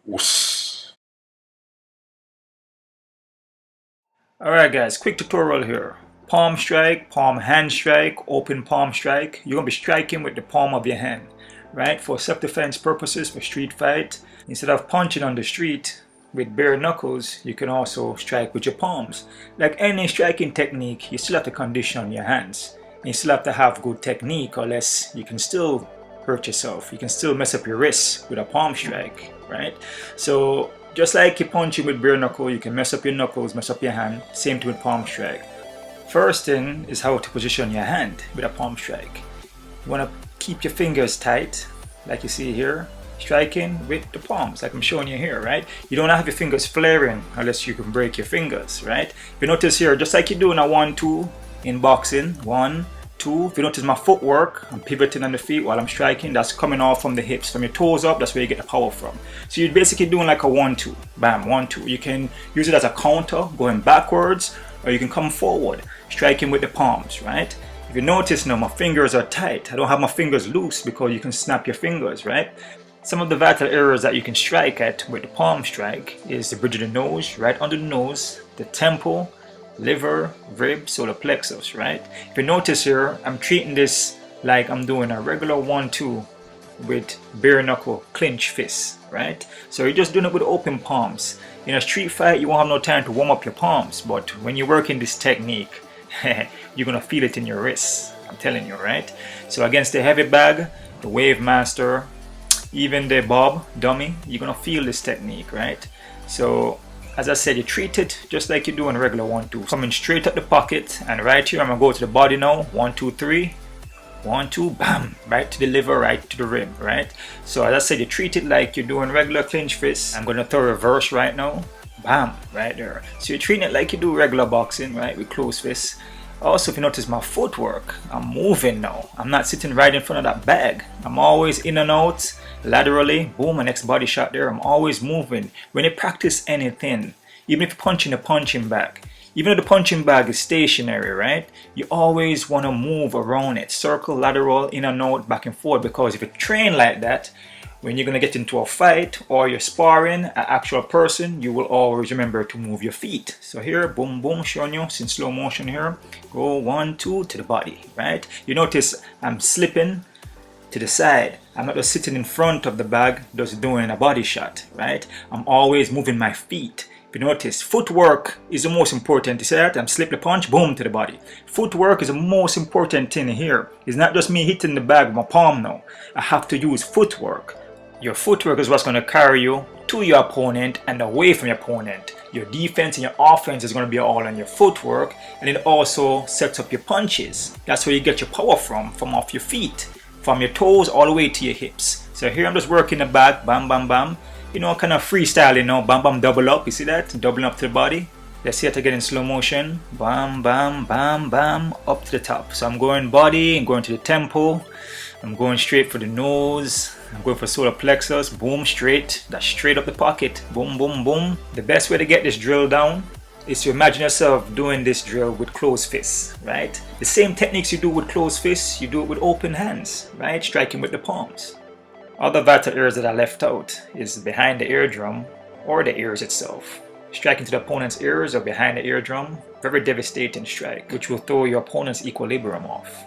Whoosh. Alright guys, quick tutorial here. Palm strike, palm hand strike, open palm strike. You're going to be striking with the palm of your hand, right? For self-defense purposes, for street fight. Instead of punching on the street with bare knuckles, you can also strike with your palms. Like any striking technique, you still have to condition your hands. You still have to have good technique, or else you can still hurt yourself. You can still mess up your wrists with a palm strike, right? So just like you punching with bare knuckle, you can mess up your knuckles, mess up your hand. Same thing with palm strike. First thing is how to position your hand with a palm strike. You want to keep your fingers tight, like you see here, striking with the palms, like I'm showing you here, right? You don't have your fingers flaring unless you can break your fingers, right? If you notice here, just like you do in a 1-2 in boxing, 1, 2. If you notice my footwork, I'm pivoting on the feet while I'm striking. That's coming off from the hips, from your toes up. That's where you get the power from. So you're basically doing like a 1-2, bam, 1-2. You can use it as a counter, going backwards, or you can come forward, striking with the palms, right? If you notice now, my fingers are tight. I don't have my fingers loose because you can snap your fingers, right? Some of the vital areas that you can strike at with the palm strike is the bridge of the nose, right under the nose, the temple, liver, rib, solar plexus, right? If you notice here, I'm treating this like I'm doing a regular 1-2 with bare knuckle clinch fists, right? So you're just doing it with open palms. In a street fight, you won't have no time to warm up your palms, but when you're working this technique, you're gonna feel it in your wrists. I'm telling you, right? So against the heavy bag, the wave master, even the bob dummy, you're gonna feel this technique, right? So as I said, you treat it just like you do in a regular 1-2. Coming straight up the pocket, and right here I'm gonna go to the body now. 1, 2, 3. 1, 2, bam, right to the liver, right to the rib, right? So as I said, you treat it like you're doing regular clinch fists. I'm gonna throw reverse right now, bam, right there. So you're treating it like you do regular boxing, right, with closed fists. Also, if you notice my footwork, I'm moving now. I'm not sitting right in front of that bag. I'm always in and out, laterally, boom, my next body shot there. I'm always moving. When you practice anything, even if you're punching a punching bag, even though the punching bag is stationary, right? You always want to move around it, circle, lateral, in and out, back and forth, because if you train like that, when you're going to get into a fight or you're sparring an actual person, you will always remember to move your feet. So here, boom, boom, showing you, it's in slow motion here. Go 1, 2 to the body, right? You notice I'm slipping to the side. I'm not just sitting in front of the bag, just doing a body shot, right? I'm always moving my feet. If you notice, footwork is the most important. You see that? I'm slip the punch, boom, to the body. Footwork is the most important thing here. It's not just me hitting the bag with my palm now. I have to use footwork. Your footwork is what's going to carry you to your opponent and away from your opponent. Your defense and your offense is going to be all on your footwork, and it also sets up your punches. That's where you get your power from off your feet, from your toes all the way to your hips. So here I'm just working the back, bam, bam, bam. You know, kind of freestyling now, bam, bam, double up. You see that? Doubling up to the body. Let's see it again in slow motion. Bam, bam, bam, bam, up to the top. So I'm going body, I'm going to the temple. I'm going straight for the nose. I'm going for solar plexus. Boom, straight. That's straight up the pocket. Boom, boom, boom. The best way to get this drill down is to imagine yourself doing this drill with closed fists, right? The same techniques you do with closed fists, you do it with open hands, right? Striking with the palms. Other vital areas that I left out is behind the eardrum or the ears itself. Striking to the opponent's ears or behind the eardrum, very devastating strike, which will throw your opponent's equilibrium off.